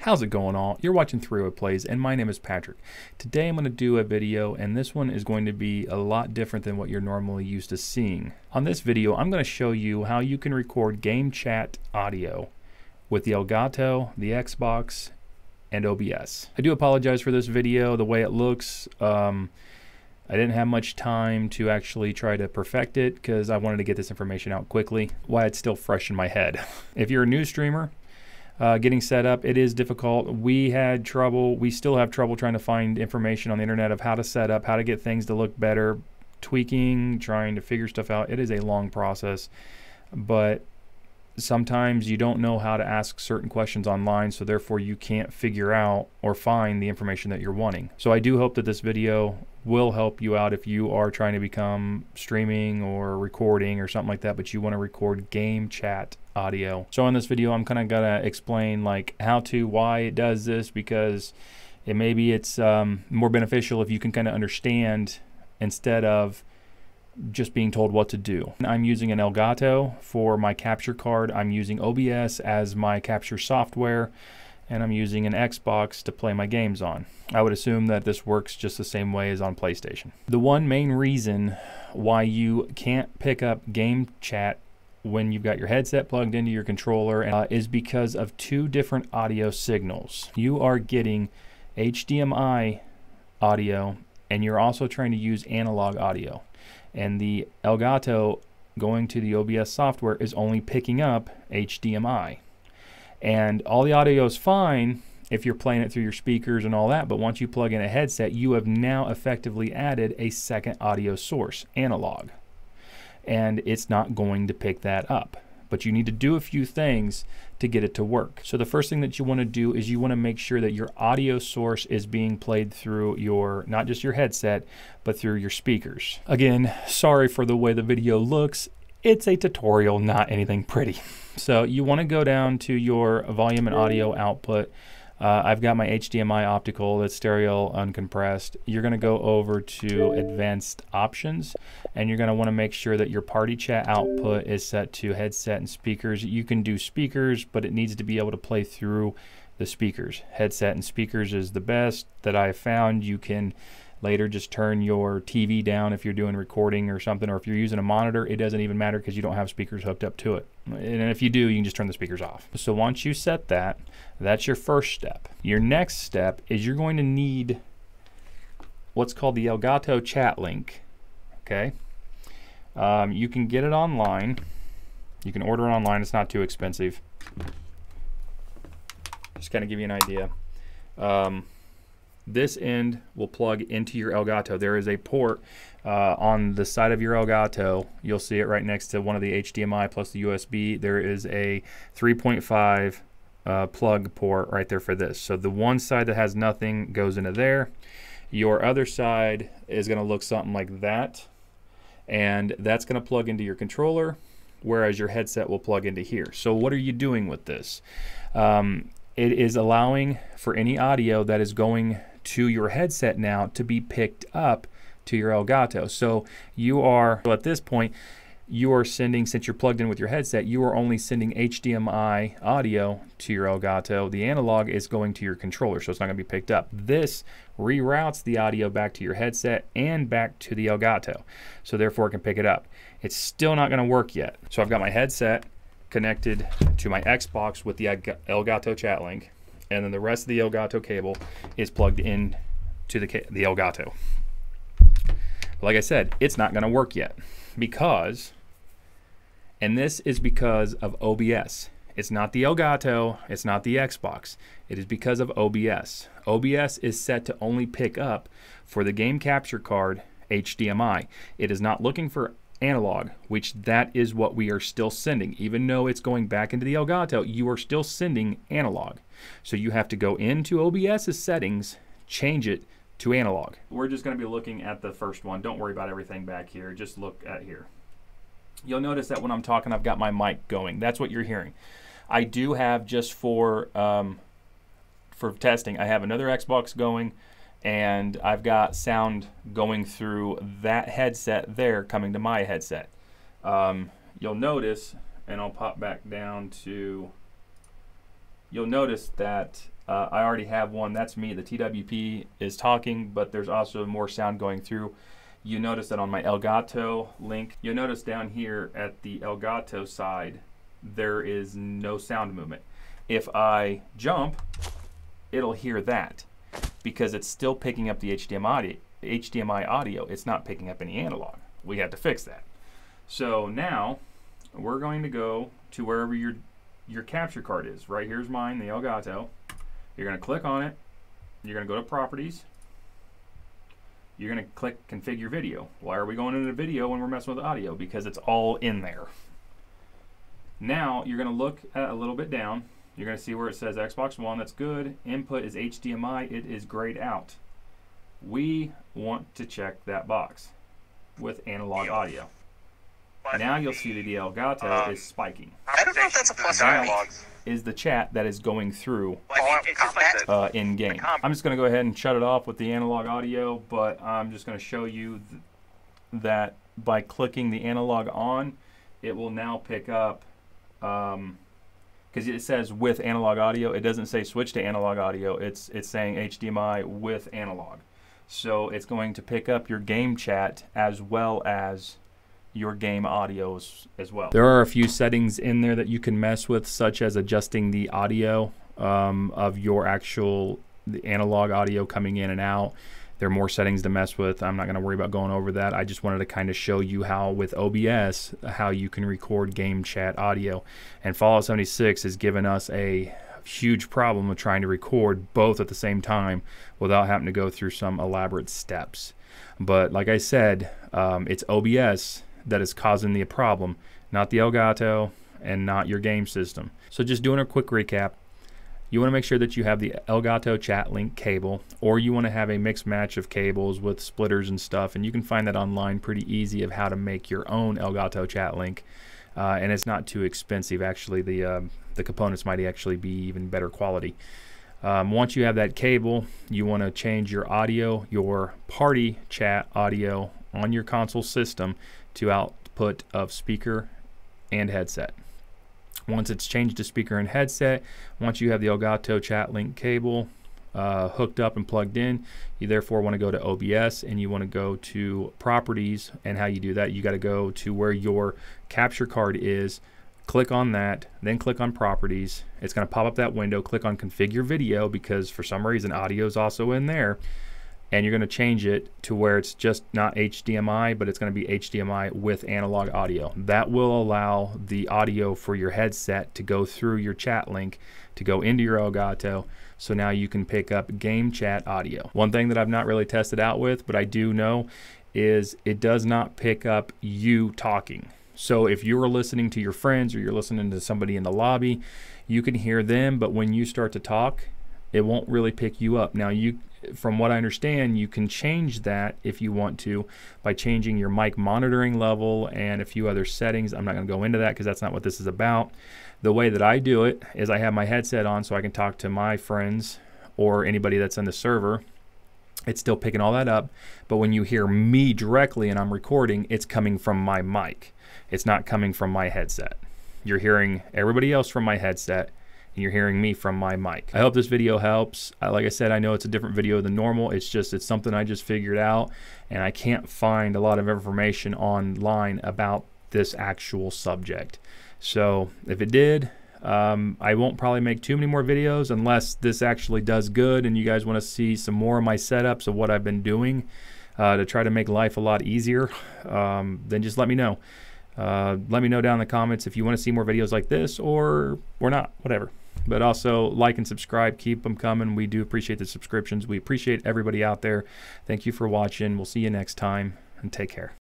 How's it going all? You're watching 308 Plays and my name is Patrick. Today I'm going to do a video and this one is going to be a lot different than what you're normally used to seeing. On this video I'm going to show you how you can record game chat audio with the Elgato, the Xbox, and OBS. I do apologize for this video, the way it looks. I didn't have much time to actually try to perfect it because I wanted to get this information out quickly while it's still fresh in my head. If you're a new streamer, getting set up, it is difficult. We still have trouble trying to find information on the internet of how to set up, how to get things to look better, tweaking, trying to figure stuff out. It is a long process, but sometimes you don't know how to ask certain questions online, so therefore you can't figure out or find the information that you're wanting. So I do hope that this video will help you out if you are trying to become streaming or recording or something like that, but you want to record game chat audio. So in this video I'm kind of gonna explain like how to, why it does this, because it's more beneficial if you can kind of understand instead of just being told what to do. I'm using an Elgato for my capture card. I'm using OBS as my capture software, and I'm using an Xbox to play my games on. I would assume that this works just the same way as on PlayStation. The one main reason why you can't pick up game chat when you've got your headset plugged into your controller is because of two different audio signals. You are getting HDMI audio and you're also trying to use analog audio. And the Elgato going to the OBS software is only picking up HDMI. And all the audio is fine if you're playing it through your speakers and all that, but once you plug in a headset, you have now effectively added a second audio source, analog. And it's not going to pick that up. But you need to do a few things to get it to work. So the first thing that you want to do is you want to make sure that your audio source is being played through your, not just your headset, but through your speakers. Again, sorry for the way the video looks. It's a tutorial, not anything pretty. So you want to go down to your volume and audio output. I've got my HDMI optical, that's stereo uncompressed. You're going to go over to advanced options and you're going to want to make sure that your party chat output is set to headset and speakers. You can do speakers, but it needs to be able to play through the speakers. Headset and speakers is the best that I've found. You can later just turn your TV down if you're doing recording or something, or if you're using a monitor, it doesn't even matter because you don't have speakers hooked up to it. And if you do, you can just turn the speakers off. So once you set that, that's your first step. Your next step is you're going to need what's called the Elgato chat link. Okay, you can get it online. You can order it online. It's not too expensive. Just kind of give you an idea. This end will plug into your Elgato. There is a port on the side of your Elgato. You'll see it right next to one of the HDMI plus the USB. There is a 3.5 plug port right there for this. So the one side that has nothing goes into there. Your other side is going to look something like that. And that's going to plug into your controller, whereas your headset will plug into here. So what are you doing with this? It is allowing for any audio that is going to your headset now to be picked up to your Elgato. So you are, at this point, you are sending, since you're plugged in with your headset, you are only sending HDMI audio to your Elgato. The analog is going to your controller, so it's not going to be picked up. This reroutes the audio back to your headset and back to the Elgato, so therefore it can pick it up. It's still not going to work yet. So I've got my headset connected to my Xbox with the Elgato chat link, and then the rest of the Elgato cable is plugged in to the Elgato. But like I said, it's not going to work yet because, and this is because of OBS. It's not the Elgato, it's not the Xbox. It is because of OBS. OBS is set to only pick up for the game capture card HDMI. It is not looking for analog, which that is what we are still sending. Even though it's going back into the Elgato, you are still sending analog. So you have to go into OBS's settings, change it to analog. We're just going to be looking at the first one. Don't worry about everything back here. Just look at here. You'll notice that when I'm talking, I've got my mic going. That's what you're hearing. I do have, just for testing, I have another Xbox going, and I've got sound going through that headset there coming to my headset. You'll notice, and I'll pop back down to, you'll notice that I already have one. That's me. The TWP is talking, but there's also more sound going through. You notice that on my Elgato link, you'll notice down here at the Elgato side, there is no sound movement. If I jump, it'll hear that because it's still picking up the HDMI audio. It's not picking up any analog. We have to fix that. So now we're going to go to wherever your capture card is. Right here's mine, the Elgato. You're going to click on it. You're going to go to Properties. You're going to click Configure Video. Why are we going into video when we're messing with audio? Because it's all in there. Now you're going to look at a little bit down. You're going to see where it says Xbox One. That's good. Input is HDMI. It is grayed out. We want to check that box with analog audio. Now you'll see that the Elgato is spiking. I don't know if that's a plus or a minus. Is the chat that is going through in game. I'm just going to go ahead and shut it off with the analog audio, but I'm just going to show you that by clicking the analog on, it will now pick up, because it says with analog audio. It doesn't say switch to analog audio. It's saying HDMI with analog. So it's going to pick up your game chat as well as your game audios as well. There are a few settings in there that you can mess with, such as adjusting the audio of your the analog audio coming in and out. There are more settings to mess with. I'm not going to worry about going over that. I just wanted to kind of show you how with OBS how you can record game chat audio. And Fallout 76 has given us a huge problem with trying to record both at the same time without having to go through some elaborate steps. But like I said, it's OBS that is causing the problem, not the Elgato and not your game system. So just doing a quick recap, you want to make sure that you have the Elgato chat link cable, or you want to have a mixed match of cables with splitters and stuff, and you can find that online pretty easy of how to make your own Elgato chat link, and it's not too expensive. Actually, the components might actually be even better quality. Once you have that cable, you want to change your audio, your party chat audio on your console system to output of speaker and headset. Once it's changed to speaker and headset, once you have the Elgato chat link cable hooked up and plugged in, you therefore want to go to OBS and you want to go to Properties. And how you do that, you got to go to where your capture card is, click on that, then click on Properties. It's going to pop up that window. Click on Configure Video, because for some reason audio is also in there. And you're going to change it to where it's just not HDMI, but it's going to be HDMI with analog audio. That will allow the audio for your headset to go through your chat link to go into your Elgato. So now you can pick up game chat audio. One thing that I've not really tested out with, but I do know, is it does not pick up you talking. So if you're listening to your friends or you're listening to somebody in the lobby, you can hear them, but when you start to talk, it won't really pick you up. Now, from what I understand, you can change that if you want to by changing your mic monitoring level and a few other settings. I'm not going to go into that because that's not what this is about. The way that I do it is I have my headset on so I can talk to my friends or anybody that's on the server. It's still picking all that up, but when you hear me directly and I'm recording, it's coming from my mic. It's not coming from my headset. You're hearing everybody else from my headset, and you're hearing me from my mic. I hope this video helps. Like I said, I know it's a different video than normal. It's something I just figured out, and I can't find a lot of information online about this actual subject. So if it did, I won't probably make too many more videos unless this actually does good and you guys want to see some more of my setups of what I've been doing to try to make life a lot easier. Then just let me know. Let me know down in the comments if you want to see more videos like this or not, whatever. But also like and subscribe, keep them coming. We do appreciate the subscriptions. We appreciate everybody out there. Thank you for watching. We'll see you next time, and take care.